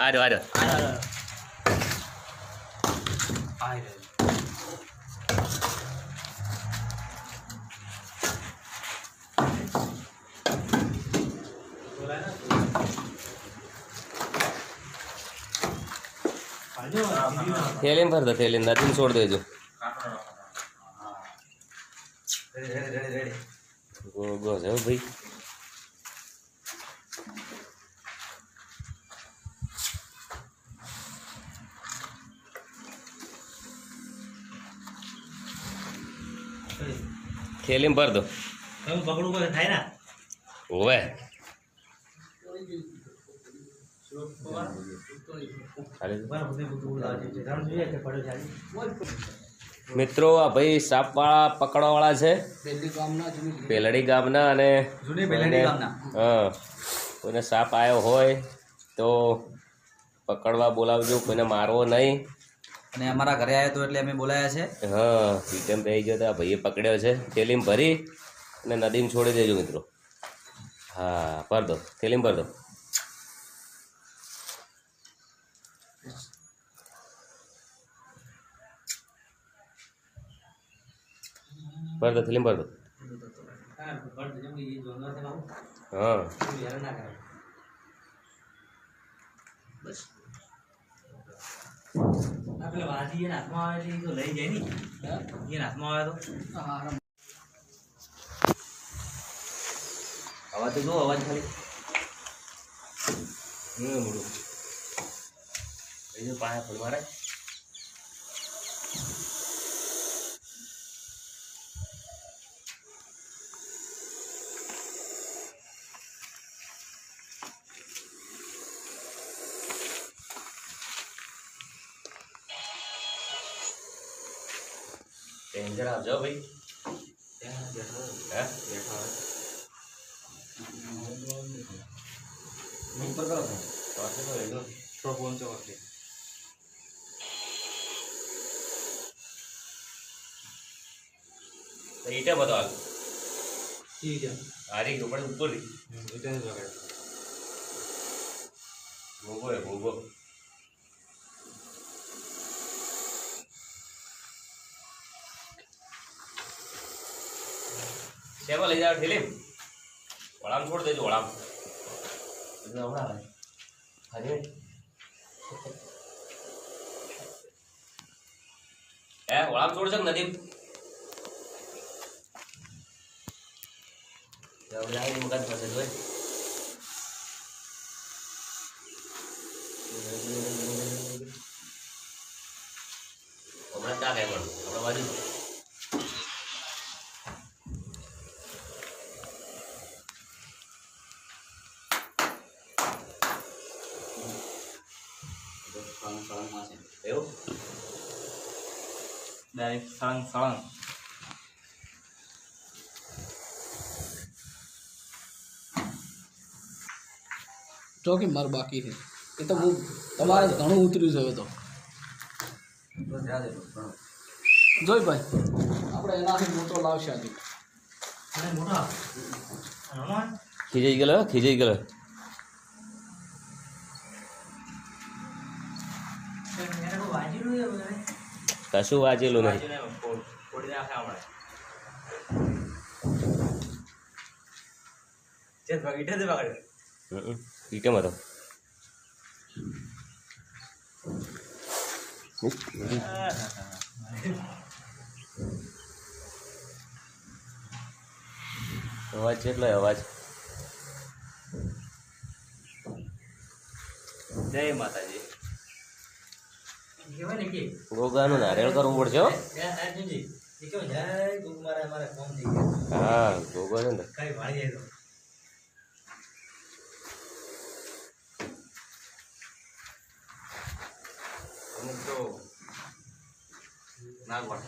આ રહ્યો આ રહ્યો. થેલીને ભર દો, થેલીને નદીને છોડ દેજો. ગો છે ભાઈ. થેલીને ભર દો. પકડું કોઈ થાય ને ઓવે મિત્રો આ ભાઈ સાપવાળા પકડવાવાળા છે પેલડી ગામના. અને હા, કોઈને સાપ આવ્યો હોય તો પકડવા બોલાવજો, કોઈને મારવો નહીં. અને અમારા ઘરે આવ્યો તો એટલે અમે બોલાયા છે. હા, પીટમ રહી ગયો તો આ ભાઈએ પકડ્યો છે. થેલીમાં ભરી અને નદીમાં છોડી દેજો મિત્રો. હા, ભર દો, થેલીમાં ભર દો. ભર દો, થેલીમાં ભર દો. હા, અવાજ તો જો અવાજ ખાલી પાયા ફળ મારે. ડેન્જર આવજો ભાઈ. ઉપર કરો ઈટા બધો હાલ ઠીક છે. હારી ગયો પણ ઉપર ભોગો હે ભોગો. શેમાં લઈ જાવ ઠેલી? વળામ છોડ દેજો, વળામ. વળામ છોડ છે નદી મકાન પાસે જોઈ હમણાં ક્યાં કઈ પણ આપણા બાજુ એવું ડાયરેક્ટ સળંગ સળંગ ચોકી માર બાકી છે એ તો હું તમારે ઘણું ઉતર્યું છે હવે તો જોઈ ભાઈ આપણે એનાથી મોટો લાવશે આજે ખીજાઈ ગયેલો, ખીજાઈ ગયેલો. કશું વાંચેલું નહીં. કેમ હતો અવાજ કેટલો અવાજ. જય માતાજી. ગોગાનું નારિયેળ કરવું પડશે હો. હા, ગોગો છે ને નાગવાડ